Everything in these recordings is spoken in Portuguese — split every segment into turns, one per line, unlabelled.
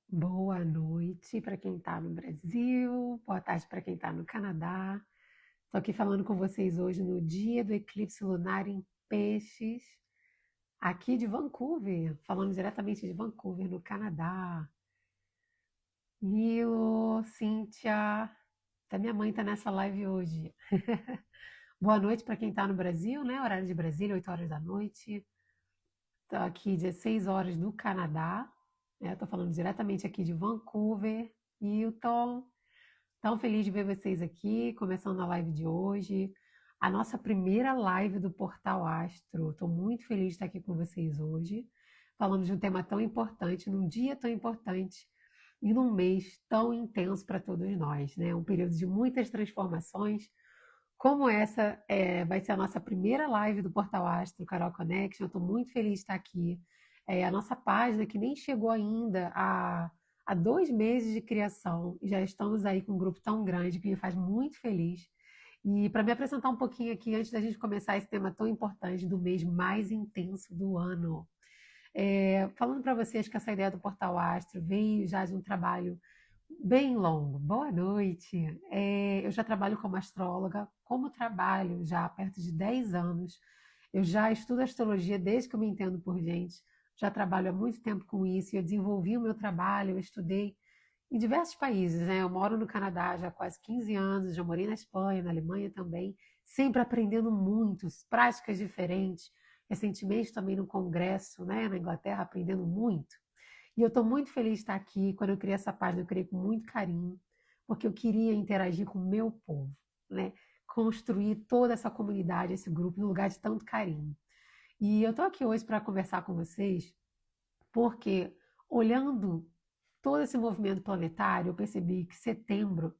Boa noite para quem está no Brasil, boa tarde para quem está no Canadá. Estou aqui falando com vocês hoje no dia do eclipse lunar em Peixes, aqui de Vancouver, falando diretamente de Vancouver, no Canadá. Nilo, Cíntia, até minha mãe está nessa live hoje. Boa noite para quem está no Brasil, né? Horário de Brasília, 8 horas da noite. Estou aqui 16 horas do Canadá, né? Estou falando diretamente aqui de Vancouver, Hilton. Tão feliz de ver vocês aqui, começando a live de hoje, a nossa primeira live do Portal Astro. Estou muito feliz de estar aqui com vocês hoje, falando de um tema tão importante, num dia tão importante e num mês tão intenso para todos nós, né? Um período de muitas transformações. Como essa vai ser a nossa primeira live do Portal Astro, Carol Connection, eu estou muito feliz de estar aqui. É a nossa página que nem chegou ainda a 2 meses de criação, e já estamos aí com um grupo tão grande que me faz muito feliz. E para me apresentar um pouquinho aqui, antes da gente começar esse tema tão importante do mês mais intenso do ano, falando para vocês que essa ideia do Portal Astro veio já de um trabalho bem longo. Boa noite. Eu já trabalho como astróloga, como trabalho já há perto de 10 anos. Eu já estudo astrologia desde que eu me entendo por gente. Já trabalho há muito tempo com isso e eu desenvolvi o meu trabalho, eu estudei em diversos países, né? Eu moro no Canadá já há quase 15 anos, já morei na Espanha, na Alemanha também, sempre aprendendo muito, práticas diferentes. Recentemente também no congresso, né, na Inglaterra, aprendendo muito. E eu estou muito feliz de estar aqui. Quando eu criei essa página, eu criei com muito carinho, porque eu queria interagir com o meu povo, né? Construir toda essa comunidade, esse grupo, num lugar de tanto carinho. E eu estou aqui hoje para conversar com vocês, porque olhando todo esse movimento planetário, eu percebi que setembro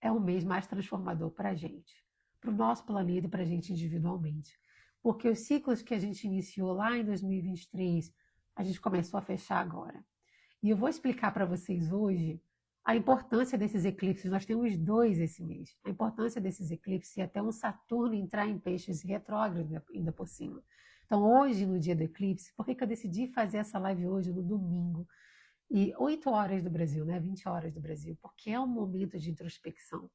é o mês mais transformador para a gente, para o nosso planeta e para a gente individualmente. Porque os ciclos que a gente iniciou lá em 2023, a gente começou a fechar agora. E eu vou explicar para vocês hoje a importância desses eclipses. Nós temos dois esse mês. A importância desses eclipses e até um Saturno entrar em peixes retrógrado ainda por cima. Então, hoje, no dia do eclipse, por que que eu decidi fazer essa live hoje, no domingo? E 8 horas do Brasil, né? 20 horas do Brasil, porque é um momento de introspecção.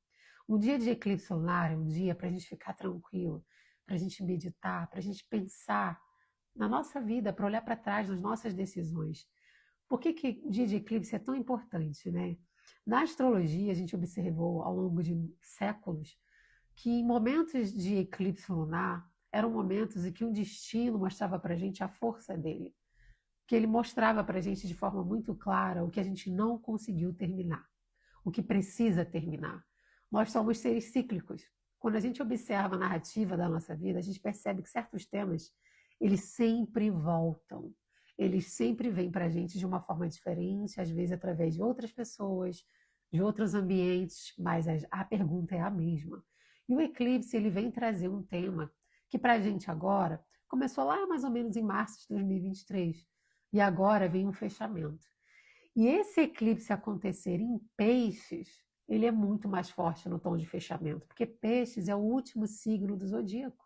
Um dia de eclipse solar é um dia para a gente ficar tranquilo, para a gente meditar, para a gente pensar na nossa vida, para olhar para trás nas nossas decisões. Por que, que o dia de eclipse é tão importante, né? Na astrologia, a gente observou ao longo de séculos que em momentos de eclipse lunar eram momentos em que um destino mostrava para a gente a força dele, que ele mostrava para a gente de forma muito clara o que a gente não conseguiu terminar, o que precisa terminar. Nós somos seres cíclicos. Quando a gente observa a narrativa da nossa vida, a gente percebe que certos temas, eles sempre voltam. Eles sempre vêm para a gente de uma forma diferente, às vezes através de outras pessoas, de outros ambientes, mas a pergunta é a mesma. E o eclipse, ele vem trazer um tema que para a gente agora, começou lá mais ou menos em março de 2023, e agora vem um fechamento. E esse eclipse acontecer em peixes, ele é muito mais forte no tom de fechamento, porque peixes é o último signo do zodíaco.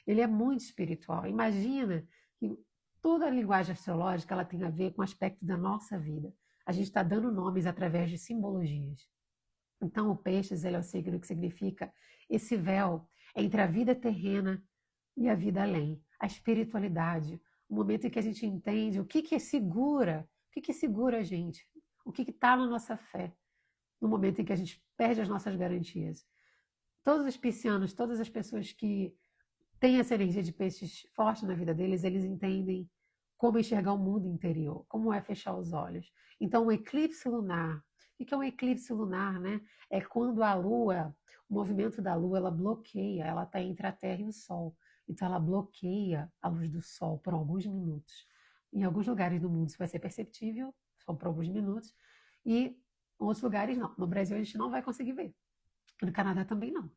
Ele é muito espiritual. Imagina que toda a linguagem astrológica ela tem a ver com o aspecto da nossa vida. A gente está dando nomes através de simbologias. Então, o peixes ele é o signo que significa esse véu entre a vida terrena e a vida além, a espiritualidade, o momento em que a gente entende o que segura a gente, o que está na nossa fé, no momento em que a gente perde as nossas garantias. Todos os piscianos, todas as pessoas que têm essa energia de peixes forte na vida deles, eles entendem como enxergar o mundo interior, como é fechar os olhos. Então, o eclipse lunar, o que é um eclipse lunar, né? É quando a Lua, o movimento da Lua, ela bloqueia, ela está entre a Terra e o Sol. Então, ela bloqueia a luz do Sol por alguns minutos. Em alguns lugares do mundo isso vai ser perceptível, só por alguns minutos, e em outros lugares não. No Brasil a gente não vai conseguir ver. No Canadá também não.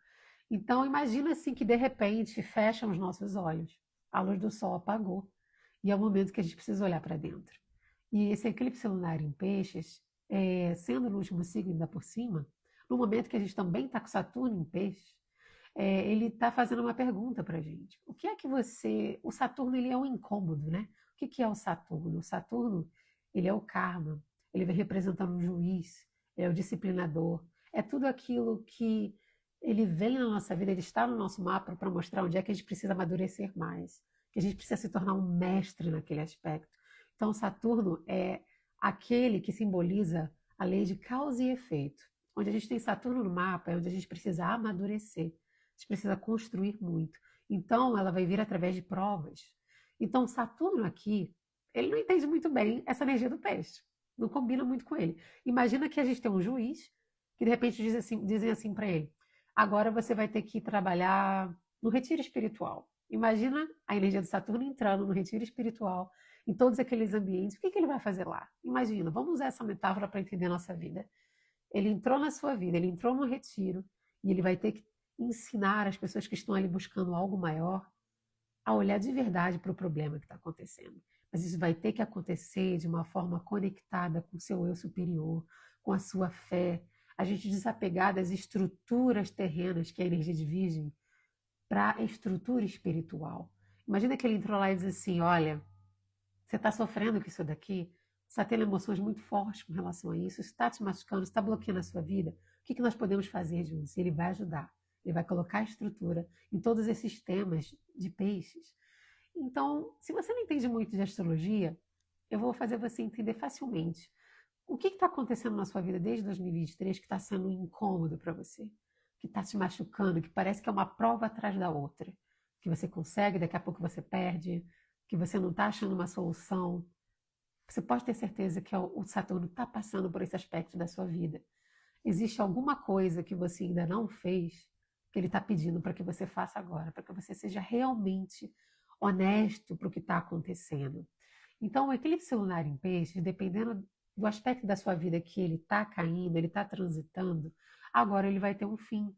Então, imagina assim que de repente fecham os nossos olhos, a luz do sol apagou, e é o momento que a gente precisa olhar para dentro. E esse eclipse lunar em peixes, sendo no último signo ainda por cima, no momento que a gente também está com Saturno em peixes, ele está fazendo uma pergunta para a gente. O que é que você... O Saturno ele é um incômodo, né? O que é o Saturno? O Saturno ele é o karma, ele vem representando um juiz, é o disciplinador, é tudo aquilo que ele vem na nossa vida, ele está no nosso mapa para mostrar onde é que a gente precisa amadurecer mais, que a gente precisa se tornar um mestre naquele aspecto. Então, Saturno é aquele que simboliza a lei de causa e efeito. Onde a gente tem Saturno no mapa é onde a gente precisa amadurecer, a gente precisa construir muito. Então, ela vai vir através de provas. Então, Saturno aqui, ele não entende muito bem essa energia do peixe, não combina muito com ele. Imagina que a gente tem um juiz que de repente dizem assim para ele: agora você vai ter que trabalhar no retiro espiritual. Imagina a energia do Saturno entrando no retiro espiritual, em todos aqueles ambientes. O que ele vai fazer lá? Imagina, vamos usar essa metáfora para entender a nossa vida. Ele entrou na sua vida, ele entrou no retiro e ele vai ter que ensinar as pessoas que estão ali buscando algo maior a olhar de verdade para o problema que está acontecendo. Mas isso vai ter que acontecer de uma forma conectada com o seu eu superior, com a sua fé, a gente desapegar das estruturas terrenas, que é a energia de Virgem, para a estrutura espiritual. Imagina que ele entrou lá e diz assim: olha, você está sofrendo com isso daqui, você está tendo emoções muito fortes com relação a isso está te machucando, está bloqueando a sua vida. O que nós podemos fazer juntos? Ele vai ajudar. Ele vai colocar a estrutura em todos esses temas de peixes. Então, se você não entende muito de astrologia, eu vou fazer você entender facilmente o que está acontecendo na sua vida desde 2023 que está sendo incômodo para você, que está te machucando, que parece que é uma prova atrás da outra, que você consegue, daqui a pouco você perde, que você não está achando uma solução. Você pode ter certeza que o Saturno está passando por esse aspecto da sua vida. Existe alguma coisa que você ainda não fez que ele está pedindo para que você faça agora, para que você seja realmente honesto para o que está acontecendo. Então, o eclipse lunar em peixes, dependendo do aspecto da sua vida que ele está caindo, ele está transitando, agora ele vai ter um fim.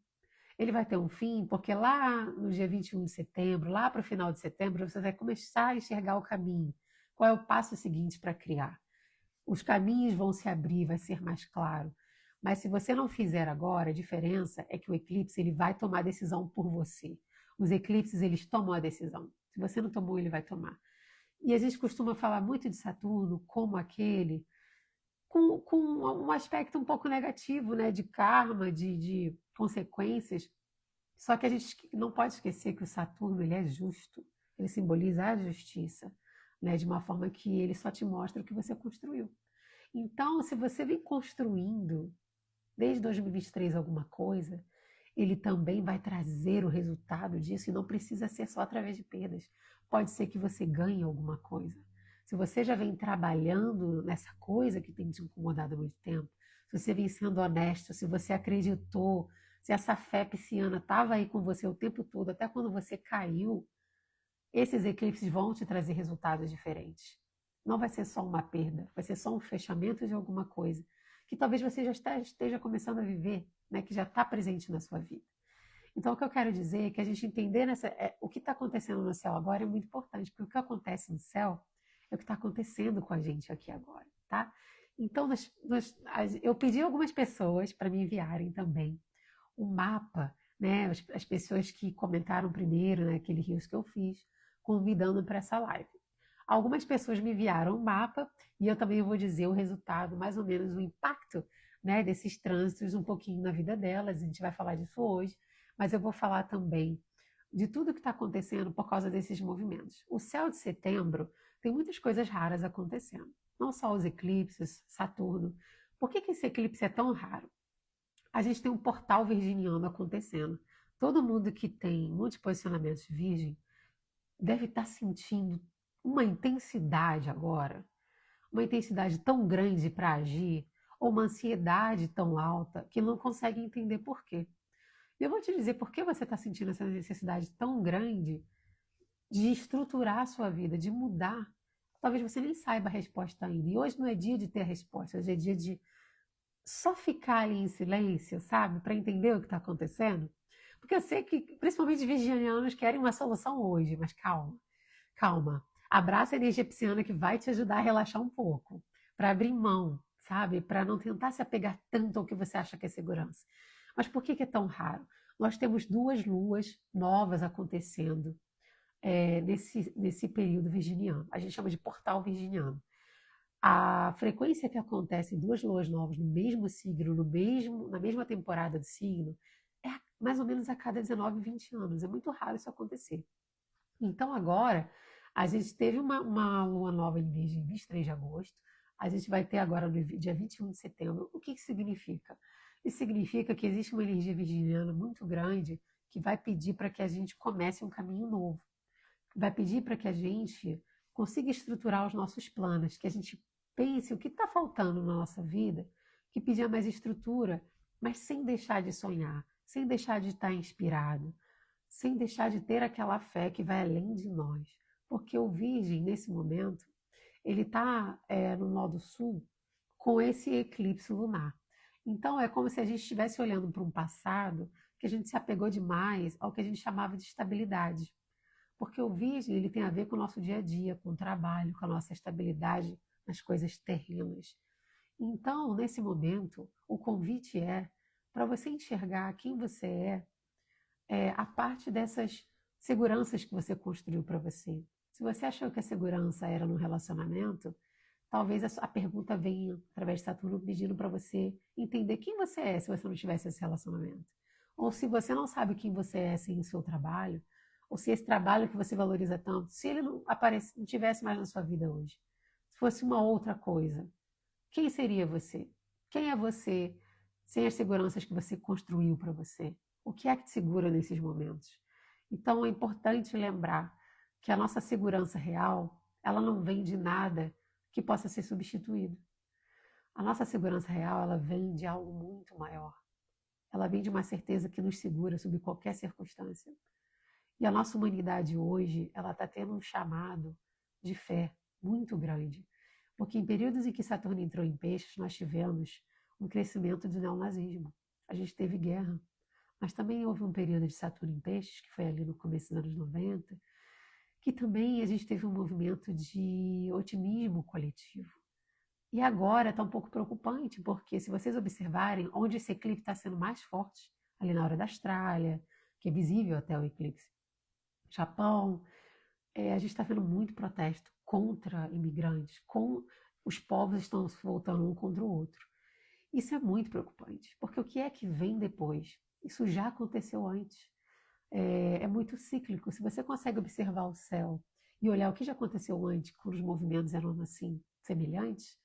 Ele vai ter um fim porque lá no dia 21 de setembro, lá para o final de setembro, você vai começar a enxergar o caminho. Qual é o passo seguinte para criar? Os caminhos vão se abrir, vai ser mais claro. Mas se você não fizer agora, a diferença é que o eclipse ele vai tomar a decisão por você. Os eclipses eles tomam a decisão. Se você não tomou, ele vai tomar. E a gente costuma falar muito de Saturno como aquele com um aspecto um pouco negativo, né, de karma, de consequências. Só que a gente não pode esquecer que o Saturno ele é justo, ele simboliza a justiça, né, de uma forma que ele só te mostra o que você construiu. Então, se você vem construindo desde 2023 alguma coisa, ele também vai trazer o resultado disso e não precisa ser só através de perdas. Pode ser que você ganhe alguma coisa. Se você já vem trabalhando nessa coisa que tem te incomodado há muito tempo, se você vem sendo honesto, se você acreditou, se essa fé pisciana estava aí com você o tempo todo, até quando você caiu, esses eclipses vão te trazer resultados diferentes. Não vai ser só uma perda, vai ser só um fechamento de alguma coisa que talvez você já esteja começando a viver, né, que já está presente na sua vida. Então, o que eu quero dizer é que a gente entender o que está acontecendo no céu agora é muito importante, porque o que acontece no céu é o que está acontecendo com a gente aqui agora, tá? Então, eu pedi a algumas pessoas para me enviarem também um mapa, né? As pessoas que comentaram primeiro, né, aquele rios que eu fiz, convidando para essa live. Algumas pessoas me enviaram um mapa e eu também vou dizer o resultado, mais ou menos o impacto, né, desses trânsitos um pouquinho na vida delas. A gente vai falar disso hoje, mas eu vou falar também de tudo que está acontecendo por causa desses movimentos. O céu de setembro tem muitas coisas raras acontecendo, não só os eclipses, Saturno. Por que esse eclipse é tão raro? A gente tem um portal virginiano acontecendo. Todo mundo que tem muitos posicionamentos virgem deve estar sentindo uma intensidade agora, uma intensidade tão grande para agir, ou uma ansiedade tão alta que não consegue entender por quê. E eu vou te dizer por que você está sentindo essa necessidade tão grande de estruturar a sua vida, de mudar. Talvez você nem saiba a resposta ainda. E hoje não é dia de ter a resposta, hoje é dia de só ficar ali em silêncio, sabe? Para entender o que está acontecendo. Porque eu sei que, principalmente os virginianos, querem uma solução hoje, mas calma, calma. Abraça a energia pisciana que vai te ajudar a relaxar um pouco, para abrir mão, sabe? Para não tentar se apegar tanto ao que você acha que é segurança. Mas por que é tão raro? Nós temos duas luas novas acontecendo nesse período virginiano. A gente chama de portal virginiano. A frequência que acontece duas luas novas no mesmo signo, na mesma temporada do signo, é mais ou menos a cada 19, 20 anos. É muito raro isso acontecer. Então agora, a gente teve uma lua nova em Virgem 23 de agosto, a gente vai ter agora no dia 21 de setembro. O que isso significa? Isso significa que existe uma energia virginiana muito grande que vai pedir para que a gente comece um caminho novo, vai pedir para que a gente consiga estruturar os nossos planos, que a gente pense o que está faltando na nossa vida, que pedir mais estrutura, mas sem deixar de sonhar, sem deixar de estar inspirado, sem deixar de ter aquela fé que vai além de nós. Porque o Virgem, nesse momento, ele está no modo sul com esse eclipse lunar. Então, é como se a gente estivesse olhando para um passado que a gente se apegou demais ao que a gente chamava de estabilidade. Porque o Virgem ele tem a ver com o nosso dia a dia, com o trabalho, com a nossa estabilidade nas coisas terrenas. Então, nesse momento, o convite é para você enxergar quem você a parte dessas seguranças que você construiu para você. Se você achou que a segurança era no relacionamento, talvez a pergunta venha através de Saturno pedindo para você entender quem você é se você não tivesse esse relacionamento. Ou se você não sabe quem você é sem o seu trabalho, ou se esse trabalho que você valoriza tanto, se ele não tivesse mais na sua vida hoje, se fosse uma outra coisa, quem seria você? Quem é você sem as seguranças que você construiu para você? O que é que te segura nesses momentos? Então é importante lembrar que a nossa segurança real, ela não vem de nada que possa ser substituído. A nossa segurança real, ela vem de algo muito maior. Ela vem de uma certeza que nos segura sob qualquer circunstância. E a nossa humanidade hoje, ela está tendo um chamado de fé muito grande. Porque em períodos em que Saturno entrou em peixes, nós tivemos um crescimento do neonazismo. A gente teve guerra. Mas também houve um período de Saturno em peixes, que foi ali no começo dos anos 90, que também a gente teve um movimento de otimismo coletivo. E agora está um pouco preocupante, porque se vocês observarem, onde esse eclipse está sendo mais forte, ali na hora da Austrália, que é visível até o eclipse, Japão, a gente está vendo muito protesto contra imigrantes, com os povos estão se voltando um contra o outro. Isso é muito preocupante, porque o que é que vem depois? Isso já aconteceu antes. É muito cíclico. Se você consegue observar o céu e olhar o que já aconteceu antes, quando os movimentos eram assim semelhantes,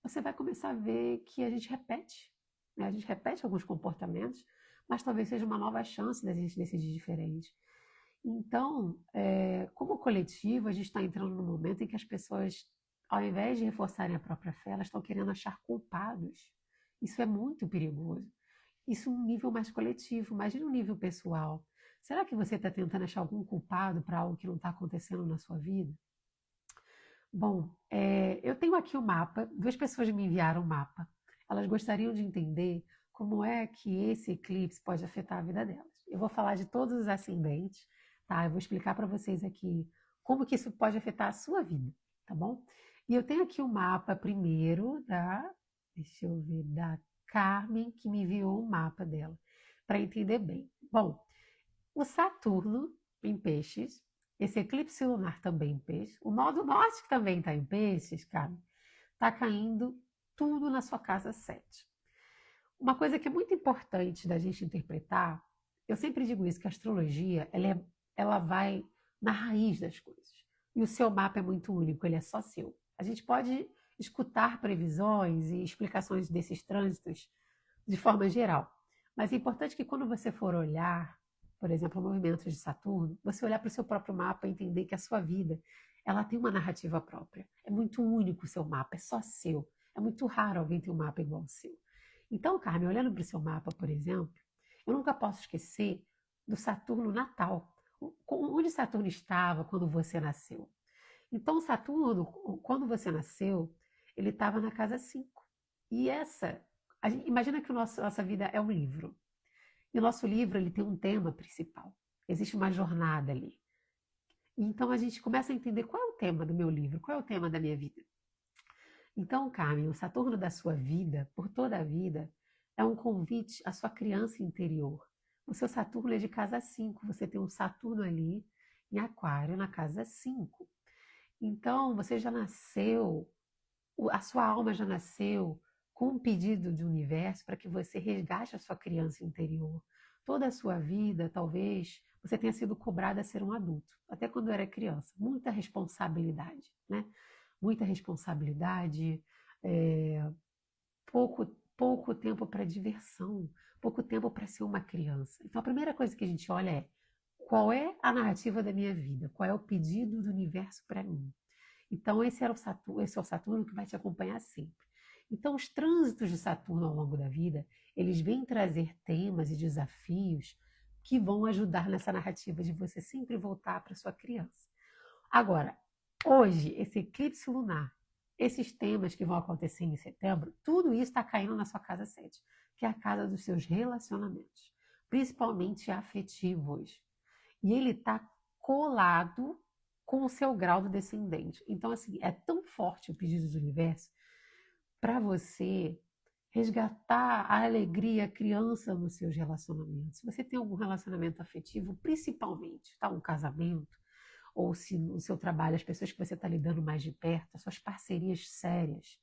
você vai começar a ver que a gente repete. Né? A gente repete alguns comportamentos, mas talvez seja uma nova chance da gente decidir diferente. Então, como coletivo, a gente está entrando num momento em que as pessoas, ao invés de reforçarem a própria fé, elas estão querendo achar culpados. Isso é muito perigoso. Isso um nível mais coletivo, imagina um nível pessoal. Será que você está tentando achar algum culpado para algo que não está acontecendo na sua vida? Bom, eu tenho aqui o mapa, duas pessoas me enviaram o mapa. Elas gostariam de entender como é que esse eclipse pode afetar a vida delas. Eu vou falar de todos os ascendentes, tá? Eu vou explicar para vocês aqui como que isso pode afetar a sua vida, tá bom? E eu tenho aqui o mapa primeiro deixa eu ver, da Carmen, que me enviou o mapa dela, para entender bem. Bom, o Saturno em peixes, esse eclipse lunar também em peixes, o nó do norte que também está em peixes, cara, está caindo tudo na sua casa 7. Uma coisa que é muito importante da gente interpretar, eu sempre digo isso, que a astrologia, ela vai na raiz das coisas. E o seu mapa é muito único, ele é só seu. A gente pode escutar previsões e explicações desses trânsitos de forma geral, mas é importante que quando você for olhar, por exemplo, movimentos de Saturno, você olhar para o seu próprio mapa e entender que a sua vida, ela tem uma narrativa própria. É muito único o seu mapa, é só seu. É muito raro alguém ter um mapa igual ao seu. Então, Carmen, olhando para o seu mapa, por exemplo, eu nunca posso esquecer do Saturno natal. Onde Saturno estava quando você nasceu? Então, Saturno, quando você nasceu, ele estava na casa 5. E imagina que nossa vida é um livro. E o nosso livro ele tem um tema principal. Existe uma jornada ali. Então a gente começa a entender qual é o tema do meu livro, qual é o tema da minha vida. Então, Carmen, o Saturno da sua vida, por toda a vida, é um convite à sua criança interior. O seu Saturno é de casa 5, você tem um Saturno ali em Aquário, na casa 5. Então, você já nasceu A sua alma já nasceu com um pedido do universo para que você resgate a sua criança interior. Toda a sua vida, talvez, você tenha sido cobrada a ser um adulto, até quando era criança. Muita responsabilidade, né? Muita responsabilidade, é, pouco tempo para diversão, pouco tempo para ser uma criança. Então, a primeira coisa que a gente olha é qual é a narrativa da minha vida, qual é o pedido do universo para mim. Então, esse é o Saturno que vai te acompanhar sempre. Então, os trânsitos de Saturno ao longo da vida, eles vêm trazer temas e desafios que vão ajudar nessa narrativa de você sempre voltar para sua criança. Agora, hoje, esse eclipse lunar, esses temas que vão acontecer em setembro, tudo isso está caindo na sua casa 7, que é a casa dos seus relacionamentos, principalmente afetivos. E ele está colado com o seu grau do descendente. Então, assim, é tão forte o pedido do universo para você resgatar a alegria, a criança nos seus relacionamentos. Se você tem algum relacionamento afetivo, principalmente, tá? Um casamento, ou se no seu trabalho, as pessoas que você está lidando mais de perto, as suas parcerias sérias,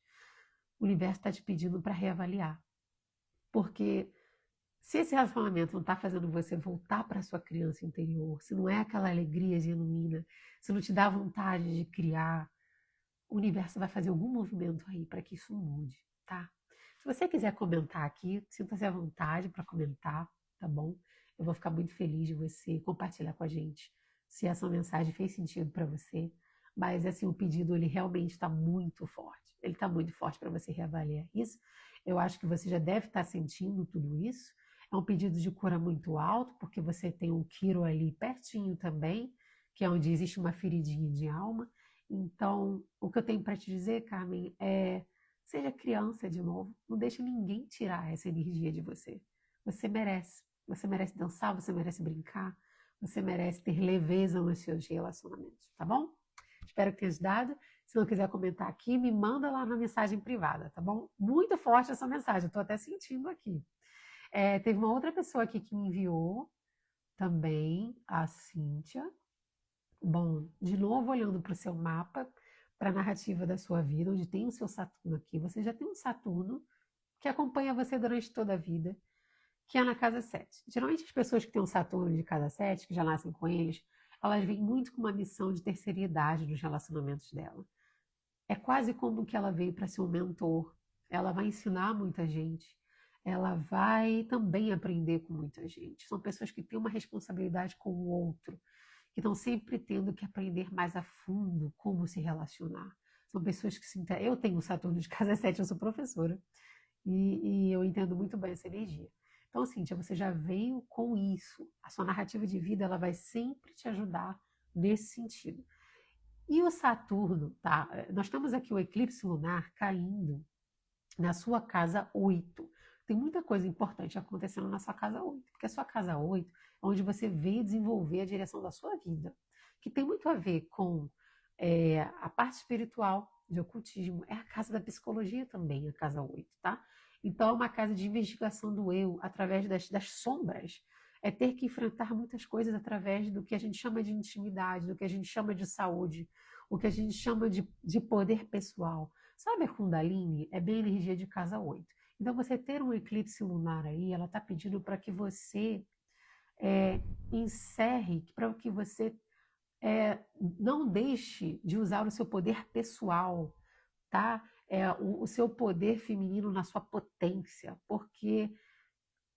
o universo está te pedindo para reavaliar. Porque se esse relacionamento não está fazendo você voltar para a sua criança interior, se não é aquela alegria genuína, se não te dá vontade de criar, o universo vai fazer algum movimento aí para que isso mude, tá? Se você quiser comentar aqui, sinta-se à vontade para comentar, tá bom? Eu vou ficar muito feliz de você compartilhar com a gente se essa mensagem fez sentido para você. Mas assim, o pedido ele realmente está muito forte. Ele está muito forte para você reavaliar isso. Eu acho que você já deve estar sentindo tudo isso. É um pedido de cura muito alto, porque você tem um Quiro ali pertinho também, que é onde existe uma feridinha de alma. Então, o que eu tenho para te dizer, Carmen, é seja criança de novo. Não deixe ninguém tirar essa energia de você. Você merece. Você merece dançar, você merece brincar, você merece ter leveza nos seus relacionamentos, tá bom? Espero que tenha ajudado. Se não quiser comentar aqui, me manda lá na mensagem privada, tá bom? Muito forte essa mensagem, eu tô até sentindo aqui. Teve uma outra pessoa aqui que me enviou também, a Cíntia. Bom, de novo olhando para o seu mapa, para a narrativa da sua vida, onde tem o seu Saturno aqui, você já tem um Saturno que acompanha você durante toda a vida, que é na casa 7. Geralmente as pessoas que têm um Saturno de casa 7, que já nascem com eles, elas vêm muito com uma missão de terceira idade nos relacionamentos dela. É quase como que ela veio para ser um mentor. Ela vai ensinar muita gente. Ela vai também aprender com muita gente. São pessoas que têm uma responsabilidade com o outro, que estão sempre tendo que aprender mais a fundo como se relacionar. São pessoas que se. Eu tenho o Saturno de casa 7, eu sou professora, e eu entendo muito bem essa energia. Então, Cíntia, você já veio com isso. A sua narrativa de vida ela vai sempre te ajudar nesse sentido. E o Saturno, tá? Nós temos aqui o eclipse lunar caindo na sua casa 8. Tem muita coisa importante acontecendo na sua casa 8, porque a sua casa 8 é onde você veio desenvolver a direção da sua vida, que tem muito a ver com a parte espiritual, de ocultismo, é a casa da psicologia também, a casa 8, tá? Então é uma casa de investigação do eu, através das sombras, é ter que enfrentar muitas coisas através do que a gente chama de intimidade, do que a gente chama de saúde, o que a gente chama de poder pessoal. Sabe a Kundalini? É bem energia de casa 8. Então, você ter um eclipse lunar aí, ela está pedindo para que você encerre, para que você não deixe de usar o seu poder pessoal, tá? O seu poder feminino na sua potência, porque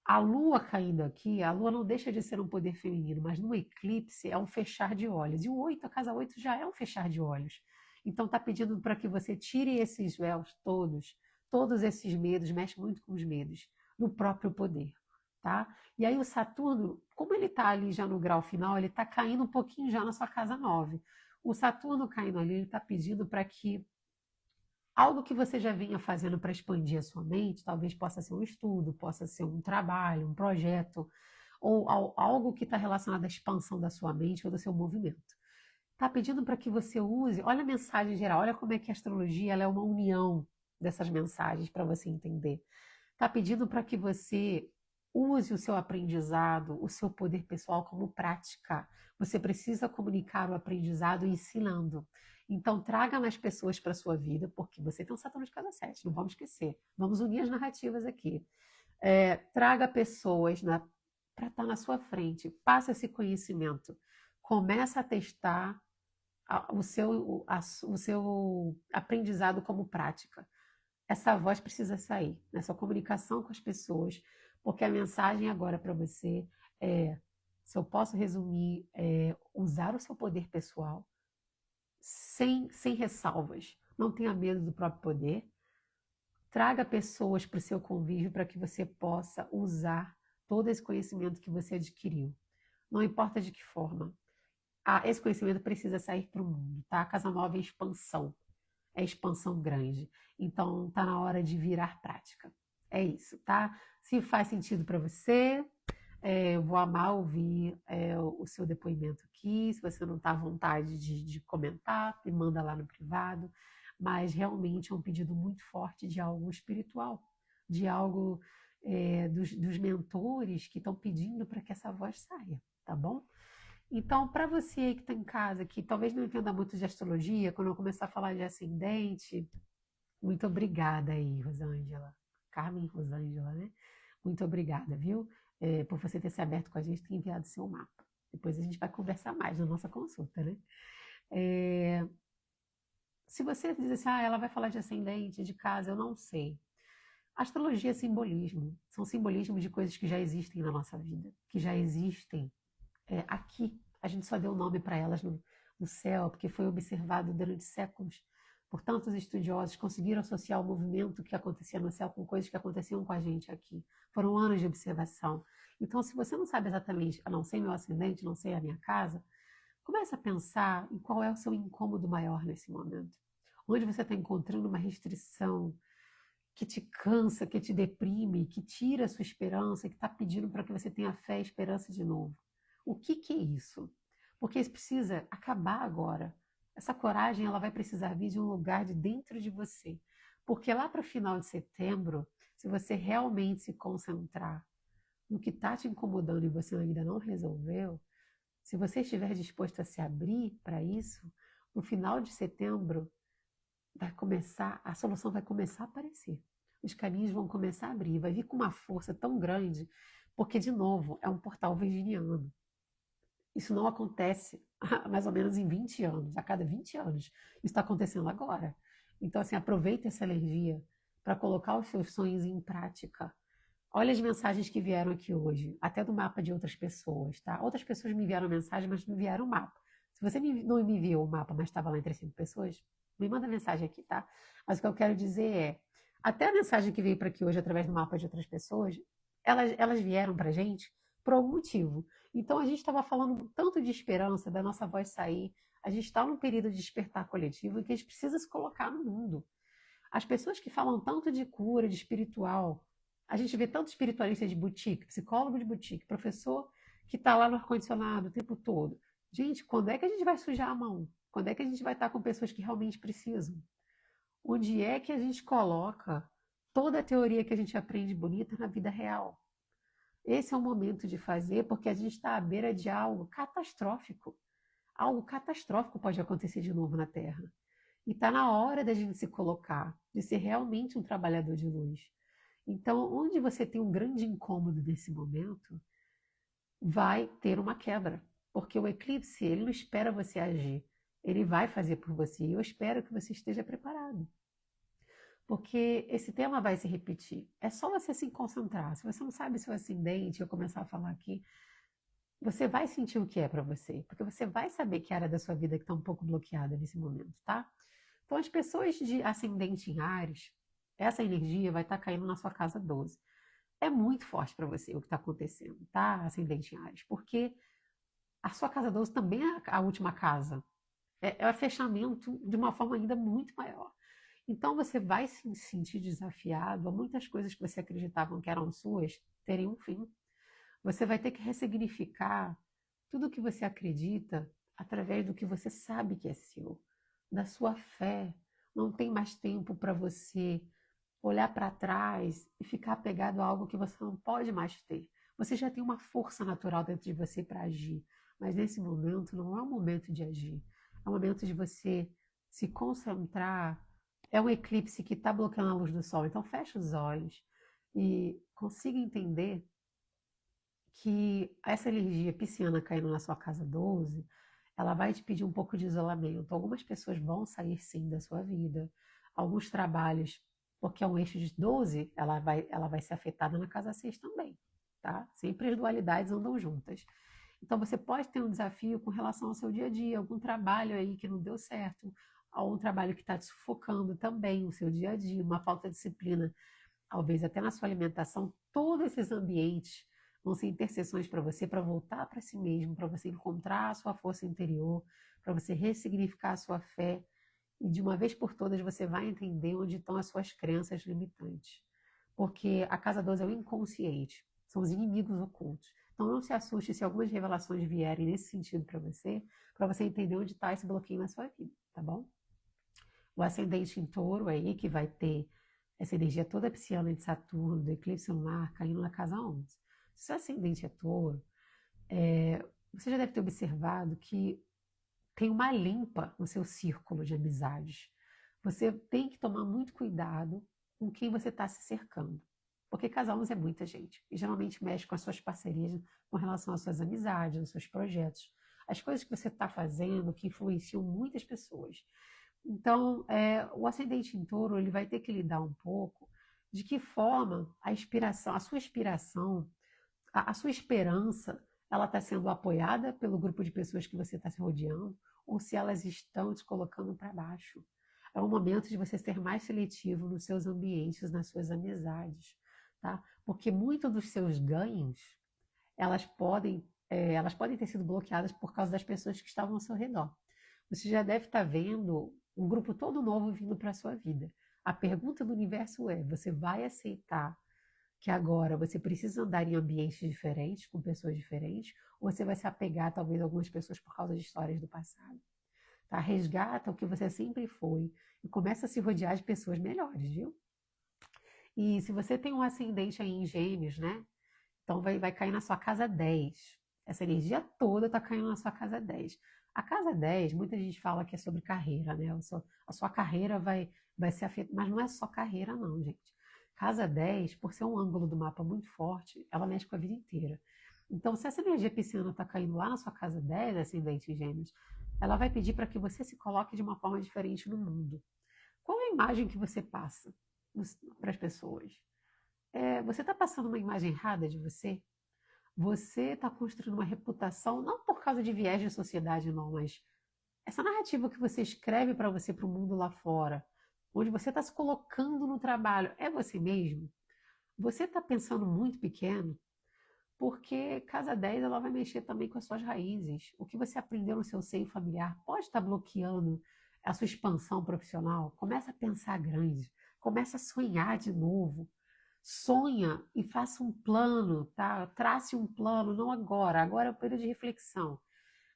a lua caindo aqui, a lua não deixa de ser um poder feminino, mas no eclipse é um fechar de olhos. E o 8, a casa 8 já é um fechar de olhos. Então está pedindo para que você tire esses véus todos esses medos, mexe muito com os medos, no próprio poder, tá? E aí o Saturno, como ele está ali já no grau final, ele está caindo um pouquinho já na sua casa 9. O Saturno caindo ali, ele está pedindo para que algo que você já vinha fazendo para expandir a sua mente, talvez possa ser um estudo, possa ser um trabalho, um projeto, ou algo que está relacionado à expansão da sua mente ou do seu movimento. Está pedindo para que você use, olha a mensagem geral, olha como é que a astrologia ela é uma união dessas mensagens para você entender. Está pedindo para que você use o seu aprendizado, o seu poder pessoal como prática. Você precisa comunicar o aprendizado ensinando. Então, traga mais pessoas para a sua vida, porque você tem um Saturno de casa 7, não vamos esquecer. Vamos unir as narrativas aqui. Traga pessoas para estar na sua frente, passa esse conhecimento, começa a testar o seu aprendizado como prática. Essa voz precisa sair, nessa comunicação com as pessoas, porque a mensagem agora para você é, se eu posso resumir, usar o seu poder pessoal sem ressalvas. Não tenha medo do próprio poder. Traga pessoas para o seu convívio para que você possa usar todo esse conhecimento que você adquiriu. Não importa de que forma. Esse conhecimento precisa sair para o mundo, tá? A Casa Nova é expansão grande. Então, tá na hora de virar prática. É isso, tá? Se faz sentido para você, eu vou amar ouvir o seu depoimento aqui. Se você não está à vontade de comentar, me manda lá no privado. Mas realmente é um pedido muito forte de algo espiritual, de algo dos mentores que estão pedindo para que essa voz saia, tá bom? Então, para você aí que está em casa, que talvez não entenda muito de astrologia, quando eu começar a falar de ascendente, muito obrigada aí, Rosângela. Carmen Rosângela, né? Muito obrigada, viu? Por você ter se aberto com a gente, ter enviado seu mapa. Depois a gente vai conversar mais na nossa consulta, né? Se você diz assim, ela vai falar de ascendente, de casa, eu não sei. Astrologia é simbolismo. São simbolismos de coisas que já existem na nossa vida, que já existem aqui. A gente só deu nome para elas no céu, porque foi observado durante séculos por tantos estudiosos, conseguiram associar o movimento que acontecia no céu com coisas que aconteciam com a gente aqui. Foram anos de observação. Então, se você não sabe exatamente, não sei meu ascendente, não sei a minha casa, comece a pensar em qual é o seu incômodo maior nesse momento. Onde você está encontrando uma restrição que te cansa, que te deprime, que tira a sua esperança, que está pedindo para que você tenha fé e esperança de novo. O que é isso? Porque isso precisa acabar agora. Essa coragem ela vai precisar vir de um lugar de dentro de você. Porque lá para o final de setembro, se você realmente se concentrar no que está te incomodando e você ainda não resolveu, se você estiver disposto a se abrir para isso, no final de setembro a solução vai começar a aparecer. Os caminhos vão começar a abrir, vai vir com uma força tão grande, porque, de novo, é um portal virginiano. Isso não acontece mais ou menos em 20 anos, a cada 20 anos. Isso está acontecendo agora. Então, assim, aproveita essa energia para colocar os seus sonhos em prática. Olha as mensagens que vieram aqui hoje, até do mapa de outras pessoas, tá? Outras pessoas me enviaram mensagem, mas não enviaram o mapa. Se você não me enviou o mapa, mas estava lá entre 5 pessoas, me manda mensagem aqui, tá? Mas o que eu quero dizer até a mensagem que veio para aqui hoje através do mapa de outras pessoas, elas vieram para a gente por algum motivo. Então a gente estava falando tanto de esperança, da nossa voz sair, a gente está num período de despertar coletivo em que a gente precisa se colocar no mundo. As pessoas que falam tanto de cura, de espiritual, a gente vê tanto espiritualista de boutique, psicólogo de boutique, professor que está lá no ar-condicionado o tempo todo. Gente, quando é que a gente vai sujar a mão? Quando é que a gente vai estar com pessoas que realmente precisam? Onde é que a gente coloca toda a teoria que a gente aprende bonita na vida real? Esse é o momento de fazer, porque a gente está à beira de algo catastrófico. Algo catastrófico pode acontecer de novo na Terra. E está na hora da gente se colocar, de ser realmente um trabalhador de luz. Então, onde você tem um grande incômodo nesse momento, vai ter uma quebra. Porque o eclipse, ele não espera você agir. Ele vai fazer por você. E eu espero que você esteja preparado. Porque esse tema vai se repetir. É só você se concentrar. Se você não sabe seu ascendente, eu começar a falar aqui, você vai sentir o que é para você. Porque você vai saber que área da sua vida que está um pouco bloqueada nesse momento, tá? Então, as pessoas de ascendente em Áries, essa energia vai estar caindo na sua casa 12. É muito forte para você o que está acontecendo, tá? Ascendente em Áries, porque a sua casa 12 também é a última casa. É o fechamento de uma forma ainda muito maior. Então, você vai se sentir desafiado a muitas coisas que você acreditava que eram suas terem um fim. Você vai ter que ressignificar tudo o que você acredita através do que você sabe que é seu, da sua fé. Não tem mais tempo para você olhar para trás e ficar apegado a algo que você não pode mais ter. Você já tem uma força natural dentro de você para agir, mas nesse momento não é o momento de agir. É o momento de você se concentrar. É um eclipse que está bloqueando a luz do sol, então fecha os olhos e consiga entender que essa energia pisciana caindo na sua casa 12, ela vai te pedir um pouco de isolamento. Algumas pessoas vão sair sim da sua vida, alguns trabalhos, porque é um eixo de 12, ela vai ser afetada na casa 6 também, tá? Sempre as dualidades andam juntas. Então você pode ter um desafio com relação ao seu dia a dia, algum trabalho aí que não deu certo, algum trabalho que está te sufocando também, o seu dia a dia, uma falta de disciplina, talvez até na sua alimentação, todos esses ambientes vão ser intercessões para você, para voltar para si mesmo, para você encontrar a sua força interior, para você ressignificar a sua fé, e de uma vez por todas você vai entender onde estão as suas crenças limitantes. Porque a casa 12 é o inconsciente, são os inimigos ocultos. Então não se assuste se algumas revelações vierem nesse sentido para você entender onde está esse bloqueio na sua vida, tá bom? O ascendente em touro aí, que vai ter essa energia toda pisciana de Saturno, do eclipse lunar, caindo na casa 11. Se o ascendente é touro, você já deve ter observado que tem uma limpa no seu círculo de amizades. Você tem que tomar muito cuidado com quem você está se cercando. Porque casa 11 é muita gente. E geralmente mexe com as suas parcerias com relação às suas amizades, aos seus projetos. As coisas que você está fazendo que influenciam muitas pessoas. Então, o ascendente em touro, ele vai ter que lidar um pouco de que forma a inspiração, a sua inspiração, a sua esperança, ela está sendo apoiada pelo grupo de pessoas que você está se rodeando, ou se elas estão te colocando para baixo. É um momento de você ser mais seletivo nos seus ambientes, nas suas amizades, tá? Porque muitos dos seus ganhos, elas podem ter sido bloqueadas por causa das pessoas que estavam ao seu redor. Você já deve estar vendo um grupo todo novo vindo para a sua vida. A pergunta do universo é: você vai aceitar que agora você precisa andar em ambientes diferentes, com pessoas diferentes, ou você vai se apegar talvez a algumas pessoas por causa de histórias do passado? Tá? Resgata o que você sempre foi e começa a se rodear de pessoas melhores, viu? E se você tem um ascendente aí em Gêmeos, né? Então vai cair na sua casa 10. Essa energia toda está caindo na sua casa 10. A casa 10, muita gente fala que é sobre carreira, né? A sua carreira vai ser afetada, mas não é só carreira, não, gente. Casa 10, por ser um ângulo do mapa muito forte, ela mexe com a vida inteira. Então, se essa energia pisciana está caindo lá na sua casa 10, ascendente em Gêmeos, ela vai pedir para que você se coloque de uma forma diferente no mundo. Qual é a imagem que você passa para as pessoas? Você está passando uma imagem errada de você? Você está construindo uma reputação, não por causa de viés de sociedade, não, mas essa narrativa que você escreve para você, para o mundo lá fora, onde você está se colocando no trabalho, é você mesmo? Você está pensando muito pequeno, porque casa 10 ela vai mexer também com as suas raízes. O que você aprendeu no seu seio familiar pode estar bloqueando a sua expansão profissional. Começa a pensar grande, começa a sonhar de novo. Sonha e faça um plano, tá? Trace um plano, não agora, agora é o período de reflexão,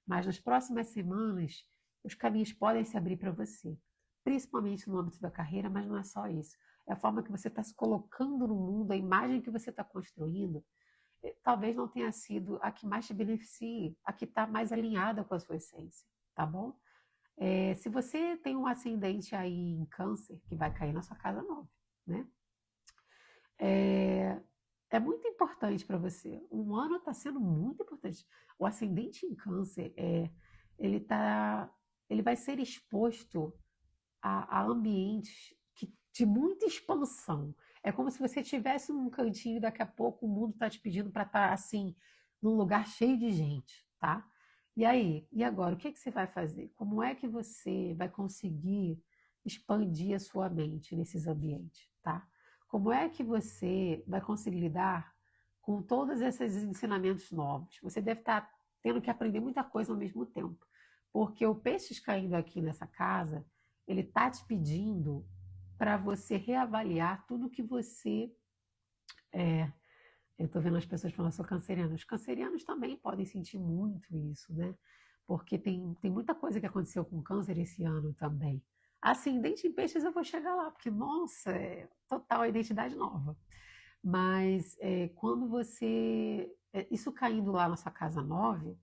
mas nas próximas semanas os caminhos podem se abrir para você, principalmente no âmbito da carreira, mas não é só isso. É a forma que você está se colocando no mundo, a imagem que você está construindo, talvez não tenha sido a que mais te beneficie, a que está mais alinhada com a sua essência, tá bom? Se você tem um ascendente aí em câncer, que vai cair na sua casa 9, né? É, é muito importante para você. Um ano está sendo muito importante. O ascendente em câncer, ele, tá, ele vai ser exposto a ambientes de muita expansão. É como se você estivesse num cantinho e daqui a pouco o mundo está te pedindo para estar assim, num lugar cheio de gente, tá? E aí, e agora, o que que você vai fazer? Como é que você vai conseguir expandir a sua mente nesses ambientes, tá? Como é que você vai conseguir lidar com todos esses ensinamentos novos? Você deve estar tendo que aprender muita coisa ao mesmo tempo, porque o peixe caindo aqui nessa casa, ele está te pedindo para você reavaliar tudo que você. é, eu estou vendo as pessoas falando, eu sou canceriana. Os cancerianos também podem sentir muito isso, né? Porque tem muita coisa que aconteceu com câncer esse ano também. Ascendente em peixes eu vou chegar lá, porque, nossa, é total a identidade nova. Mas quando você. Isso caindo lá na sua casa 9,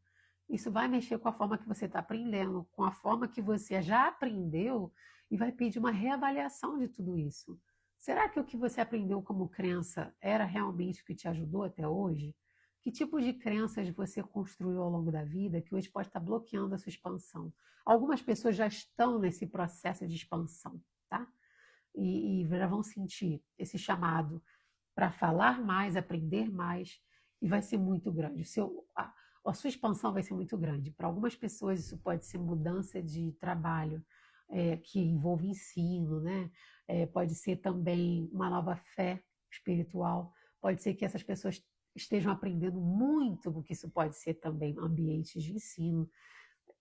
Isso vai mexer com a forma que você está aprendendo, com a forma que você já aprendeu e vai pedir uma reavaliação de tudo isso. Será que o que você aprendeu como crença era realmente o que te ajudou até hoje? Que tipo de crenças você construiu ao longo da vida que hoje pode estar bloqueando a sua expansão? Algumas pessoas já estão nesse processo de expansão, tá? E já vão sentir esse chamado para falar mais, aprender mais, e vai ser muito grande. A sua expansão vai ser muito grande. Para algumas pessoas, isso pode ser mudança de trabalho, que envolve ensino, né? Pode ser também uma nova fé espiritual, pode ser que essas pessoas estejam aprendendo muito, porque isso pode ser também ambientes de ensino,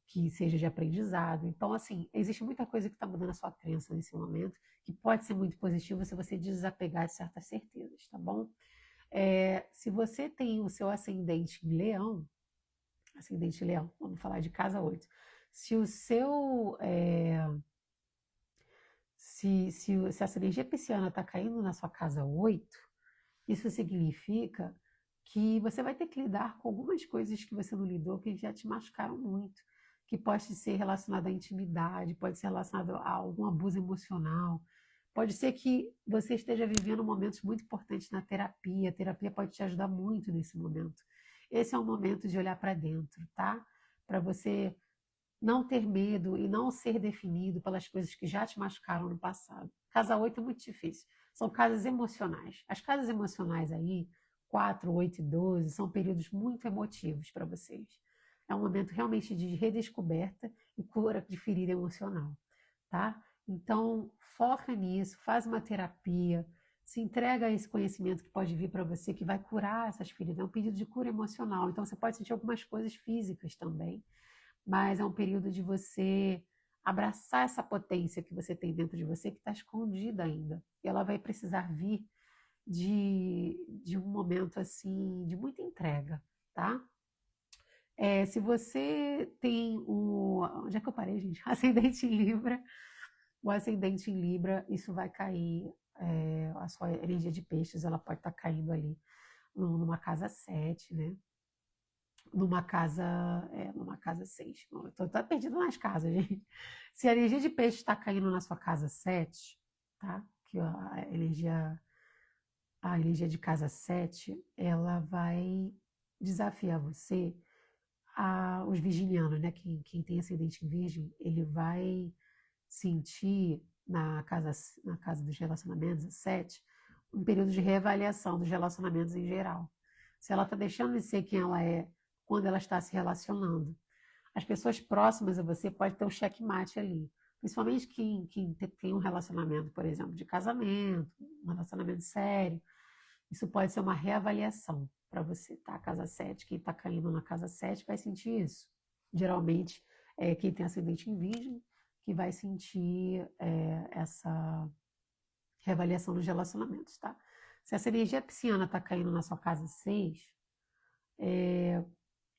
que seja de aprendizado. Então, assim, existe muita coisa que está mudando a sua crença nesse momento, que pode ser muito positivo se você desapegar de certas certezas, tá bom? Se você tem o seu ascendente em leão, vamos falar de casa 8. Se o seu. Se essa energia pisciana está caindo na sua casa 8, isso significa que você vai ter que lidar com algumas coisas que você não lidou, que já te machucaram muito, que pode ser relacionado à intimidade, pode ser relacionado a algum abuso emocional. Pode ser que você esteja vivendo momentos muito importantes na terapia. A terapia pode te ajudar muito nesse momento. Esse é um momento de olhar para dentro, tá? Para você não ter medo e não ser definido pelas coisas que já te machucaram no passado. Casa 8 é muito difícil. São casas emocionais. As casas emocionais aí, 4, 8 e 12, são períodos muito emotivos para vocês. É um momento realmente de redescoberta e cura de ferida emocional, tá? Então, foca nisso, faz uma terapia, se entrega a esse conhecimento que pode vir para você, que vai curar essas feridas. É um pedido de cura emocional. Então, você pode sentir algumas coisas físicas também, mas é um período de você abraçar essa potência que você tem dentro de você, que está escondida ainda. E ela vai precisar vir de um momento assim, de muita entrega, tá? Se você tem o. Onde é que eu parei, gente? Ascendente em Libra. O ascendente em Libra, isso vai cair. A sua energia de peixes, ela pode estar caindo ali numa casa 7, né? Numa casa 6. Eu tô perdido nas casas, gente. Se a energia de peixe está caindo na sua casa 7, tá? Que a energia de casa 7, ela vai desafiar você, os virginianos, né? Quem tem ascendente em virgem, ele vai sentir na casa dos relacionamentos, a 7, um período de reavaliação dos relacionamentos em geral. Se ela está deixando de ser quem ela é quando ela está se relacionando. As pessoas próximas a você podem ter um checkmate ali. Principalmente quem tem um relacionamento, por exemplo, de casamento, um relacionamento sério. Isso pode ser uma reavaliação para você, tá? Casa 7, quem está caindo na casa 7 vai sentir isso. Geralmente, quem tem ascendente em virgem, que vai sentir essa reavaliação dos relacionamentos, tá? Se essa energia pisciana está caindo na sua casa 6,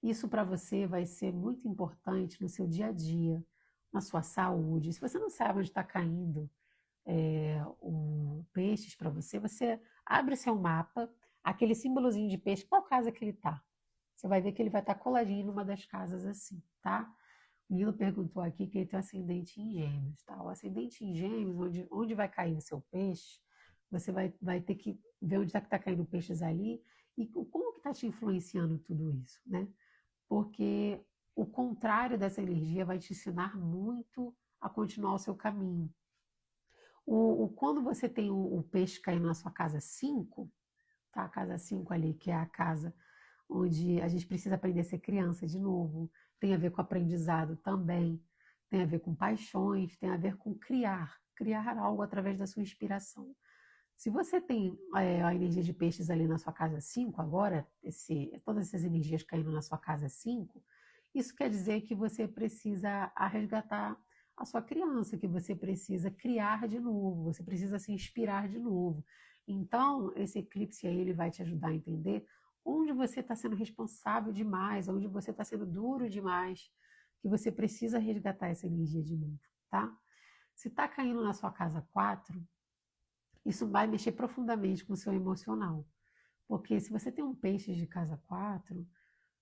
isso para você vai ser muito importante no seu dia a dia, na sua saúde. Se você não sabe onde está caindo o peixes para você, você abre seu mapa, aquele símbolozinho de peixe, qual casa que ele está? Você vai ver que ele vai estar coladinho numa das casas assim, tá? O Nilo perguntou aqui que ele tem um ascendente em gêmeos, tá? O ascendente em gêmeos, onde vai cair o seu peixe, você vai ter que ver onde está que está caindo peixes ali e como que está te influenciando tudo isso, né? Porque o contrário dessa energia vai te ensinar muito a continuar o seu caminho. Quando você tem o peixe caindo na sua casa 5, tá? A casa 5 ali, que é a casa onde a gente precisa aprender a ser criança de novo, tem a ver com aprendizado também, tem a ver com paixões, tem a ver com criar algo através da sua inspiração. Se você tem a energia de peixes ali na sua casa 5 agora, todas essas energias caindo na sua casa 5, isso quer dizer que você precisa resgatar a sua criança, que você precisa criar de novo, você precisa se inspirar de novo. Então, esse eclipse aí ele vai te ajudar a entender onde você está sendo responsável demais, onde você está sendo duro demais, que você precisa resgatar essa energia de novo, tá? Se está caindo na sua casa 4, isso vai mexer profundamente com o seu emocional. Porque se você tem um peixe de casa 4,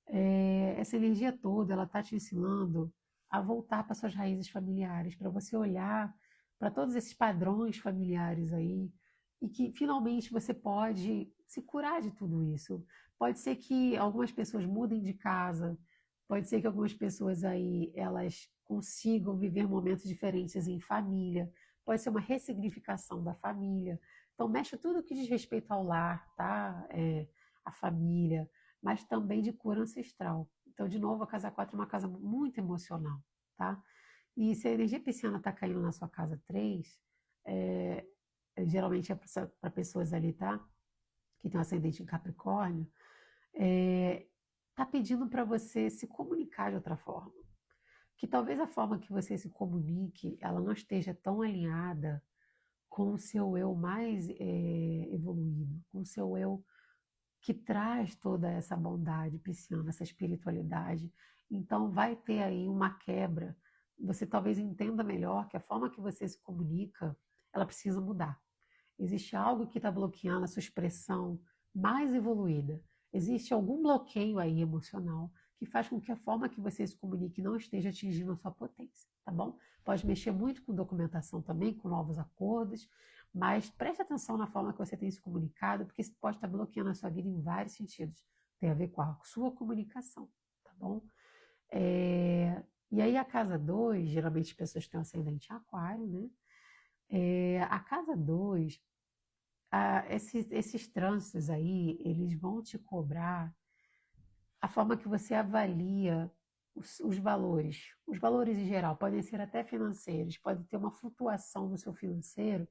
Essa energia toda, ela está te ensinando a voltar para suas raízes familiares, para você olhar para todos esses padrões familiares aí, e que finalmente você pode se curar de tudo isso. Pode ser que algumas pessoas mudem de casa, pode ser que algumas pessoas aí elas consigam viver momentos diferentes em família, pode ser uma ressignificação da família. Então mexe tudo que diz respeito ao lar, tá? A família, mas também de cura ancestral. Então, de novo, a casa 4 é uma casa muito emocional, tá? E se a energia pisciana está caindo na sua casa 3, é, geralmente é para pessoas ali, tá? Que tem um ascendente em Capricórnio, tá pedindo para você se comunicar de outra forma. Que talvez a forma que você se comunique, ela não esteja tão alinhada com o seu eu mais evoluído, com o seu eu que traz toda essa bondade pisciana, essa espiritualidade. Então, vai ter aí uma quebra. Você talvez entenda melhor que a forma que você se comunica, ela precisa mudar. Existe algo que está bloqueando a sua expressão mais evoluída. Existe algum bloqueio aí emocional que faz com que a forma que você se comunique não esteja atingindo a sua potência, tá bom? Pode mexer muito com documentação também, com novos acordos, mas preste atenção na forma que você tem se comunicado, porque isso pode estar bloqueando a sua vida em vários sentidos. Tem a ver com a sua comunicação, tá bom? E aí a casa 2, geralmente as pessoas têm um ascendente em aquário, né? A casa 2, esses trânsitos aí, eles vão te cobrar a forma que você avalia os valores. Os valores em geral podem ser até financeiros, pode ter uma flutuação no seu financeiro,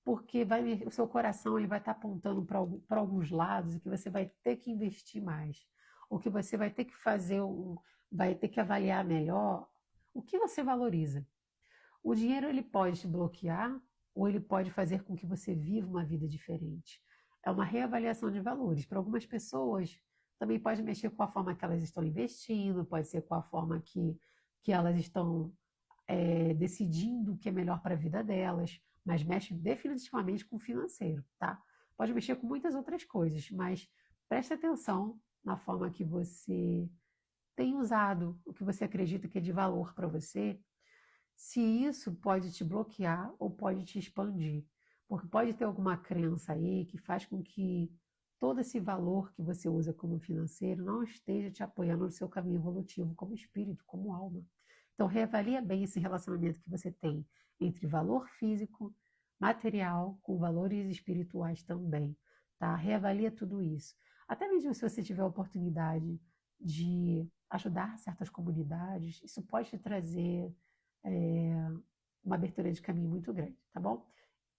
porque o seu coração ele vai estar apontando para alguns lados e que você vai ter que investir mais, ou que você vai ter que vai ter que avaliar melhor o que você valoriza. O dinheiro ele pode te bloquear ou ele pode fazer com que você viva uma vida diferente. É uma reavaliação de valores. Para algumas pessoas, também pode mexer com a forma que elas estão investindo, pode ser com a forma que elas estão decidindo o que é melhor para a vida delas, mas mexe definitivamente com o financeiro, tá? Pode mexer com muitas outras coisas, mas preste atenção na forma que você tem usado o que você acredita que é de valor para você, se isso pode te bloquear ou pode te expandir. Porque pode ter alguma crença aí que faz com que todo esse valor que você usa como financeiro não esteja te apoiando no seu caminho evolutivo como espírito, como alma. Então, reavalia bem esse relacionamento que você tem entre valor físico, material, com valores espirituais também, tá? Reavalia tudo isso. Até mesmo se você tiver a oportunidade de ajudar certas comunidades, isso pode te trazer é, uma abertura de caminho muito grande, tá bom?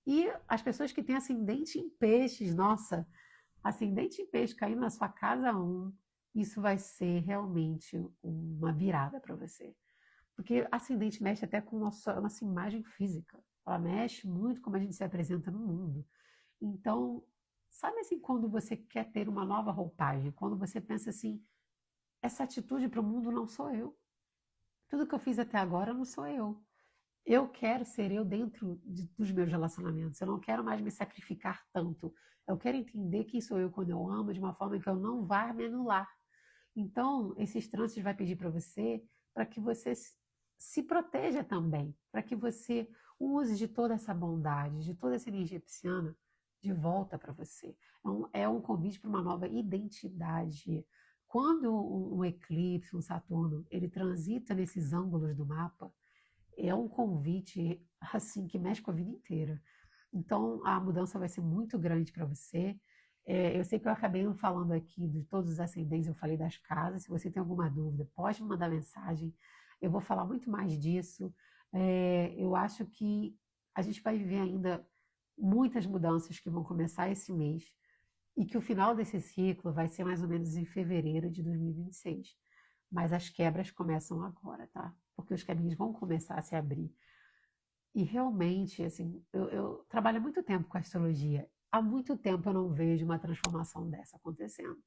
E as pessoas que têm ascendente em peixes, nossa, ascendente em peixe caindo na sua casa 1, isso vai ser realmente uma virada para você. Porque ascendente mexe até com a nossa imagem física. Ela mexe muito como a gente se apresenta no mundo. Então, sabe assim, quando você quer ter uma nova roupagem, quando você pensa assim, essa atitude para o mundo não sou eu. Tudo que eu fiz até agora não sou eu. Eu quero ser eu dentro dos meus relacionamentos. Eu não quero mais me sacrificar tanto. Eu quero entender quem sou eu quando eu amo de uma forma que eu não vá me anular. Então, esses trânsitos vai pedir para que você se proteja também, para que você use de toda essa bondade, de toda essa energia pisciana de volta para você. É um convite para uma nova identidade. Quando um eclipse, um Saturno, ele transita nesses ângulos do mapa, é um convite assim que mexe com a vida inteira. Então a mudança vai ser muito grande para você. Eu sei que eu acabei não falando aqui de todos os ascendentes, eu falei das casas. Se você tem alguma dúvida, pode me mandar mensagem. Eu vou falar muito mais disso. Eu acho que a gente vai viver ainda muitas mudanças que vão começar esse mês e que o final desse ciclo vai ser mais ou menos em fevereiro de 2026. Mas as quebras começam agora, tá? Porque os caminhos vão começar a se abrir. E realmente, assim, eu trabalho há muito tempo com astrologia. Há muito tempo eu não vejo uma transformação dessa acontecendo.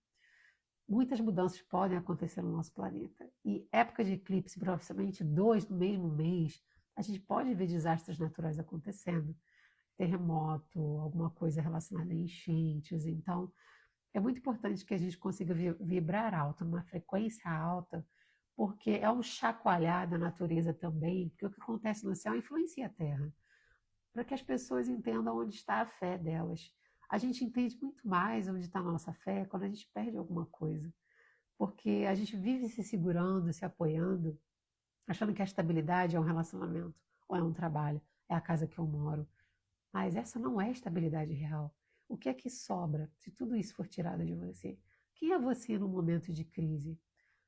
Muitas mudanças podem acontecer no nosso planeta. E época de eclipse, provavelmente 2 no mesmo mês, a gente pode ver desastres naturais acontecendo. Terremoto, alguma coisa relacionada a enchentes. Então, É muito importante que a gente consiga vibrar alto, numa frequência alta, porque é um chacoalhar da natureza também, porque o que acontece no céu influencia a Terra, para que as pessoas entendam onde está a fé delas. A gente entende muito mais onde está a nossa fé quando a gente perde alguma coisa, porque a gente vive se segurando, se apoiando, achando que a estabilidade é um relacionamento ou é um trabalho, é a casa que eu moro. Mas essa não é a estabilidade real. O que é que sobra se tudo isso for tirado de você? Quem é você no momento de crise?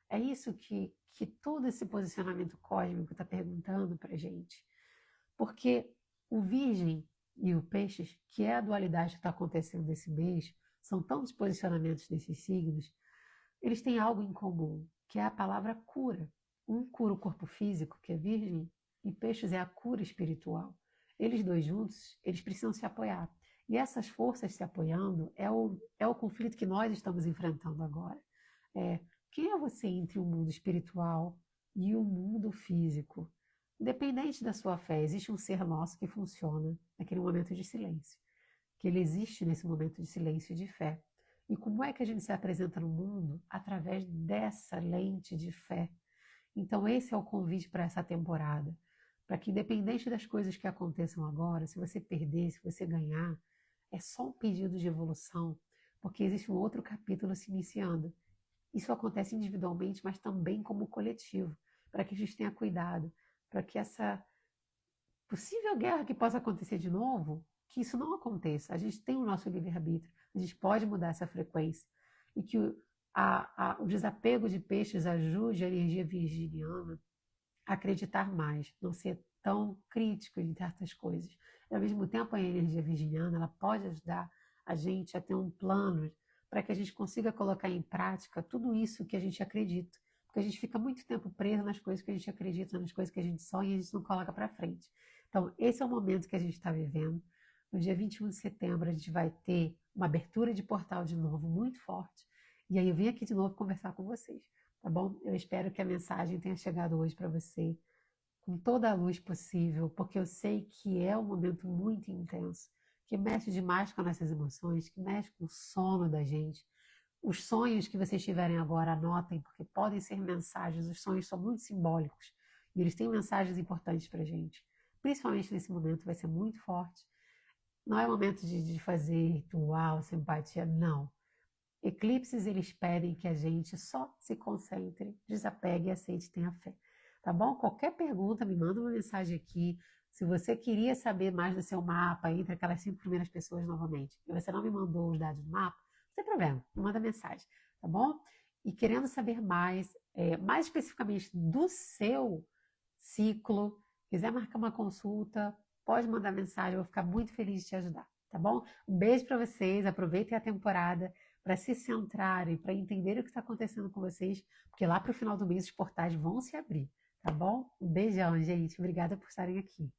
É isso que todo esse posicionamento cósmico está perguntando para a gente. Porque o Virgem e o Peixes, que é a dualidade que está acontecendo esse mês, são tantos posicionamentos desses signos, eles têm algo em comum, que é a palavra cura. Um cura o corpo físico, que é Virgem, e Peixes é a cura espiritual. Eles dois juntos, eles precisam se apoiar. E essas forças se apoiando é o conflito que nós estamos enfrentando agora. É, quem é você entre o mundo espiritual e o mundo físico? Independente da sua fé, existe um ser nosso que funciona naquele momento de silêncio, que ele existe nesse momento de silêncio e de fé. E como é que a gente se apresenta no mundo? Através dessa lente de fé. Então, esse é o convite para essa temporada. Para que, independente das coisas que aconteçam agora, se você perder, se você ganhar, é só um pedido de evolução, porque existe um outro capítulo se iniciando. Isso acontece individualmente, mas também como coletivo, para que a gente tenha cuidado, para que essa possível guerra que possa acontecer de novo, que isso não aconteça. A gente tem o nosso livre-arbítrio, a gente pode mudar essa frequência. E que o desapego de peixes ajude a energia virginiana a acreditar mais, não ser tão crítico em certas coisas. E, ao mesmo tempo, a energia virginiana ela pode ajudar a gente a ter um plano para que a gente consiga colocar em prática tudo isso que a gente acredita. Porque a gente fica muito tempo preso nas coisas que a gente acredita, nas coisas que a gente sonha e a gente não coloca para frente. Então, esse é o momento que a gente está vivendo. No dia 21 de setembro, a gente vai ter uma abertura de portal de novo muito forte. E aí eu vim aqui de novo conversar com vocês, tá bom? Eu espero que a mensagem tenha chegado hoje para você com toda a luz possível, porque eu sei que é um momento muito intenso, que mexe demais com as nossas emoções, que mexe com o sono da gente. Os sonhos que vocês tiverem agora, anotem, porque podem ser mensagens. Os sonhos são muito simbólicos e eles têm mensagens importantes para a gente. Principalmente nesse momento, vai ser muito forte. Não é momento de fazer ritual, simpatia, não. Eclipses, eles pedem que a gente só se concentre, desapegue e aceite, tenha fé. Tá bom? Qualquer pergunta, me manda uma mensagem aqui. Se você queria saber mais do seu mapa, entre aquelas 5 primeiras pessoas novamente, e você não me mandou os dados do mapa, não tem problema, me manda mensagem, tá bom? E querendo saber mais, mais especificamente do seu ciclo, quiser marcar uma consulta, pode mandar mensagem, eu vou ficar muito feliz de te ajudar, tá bom? Um beijo para vocês, aproveitem a temporada para se centrarem, para entender o que está acontecendo com vocês, porque lá para o final do mês os portais vão se abrir, tá bom? Um beijão, gente. Obrigada por estarem aqui.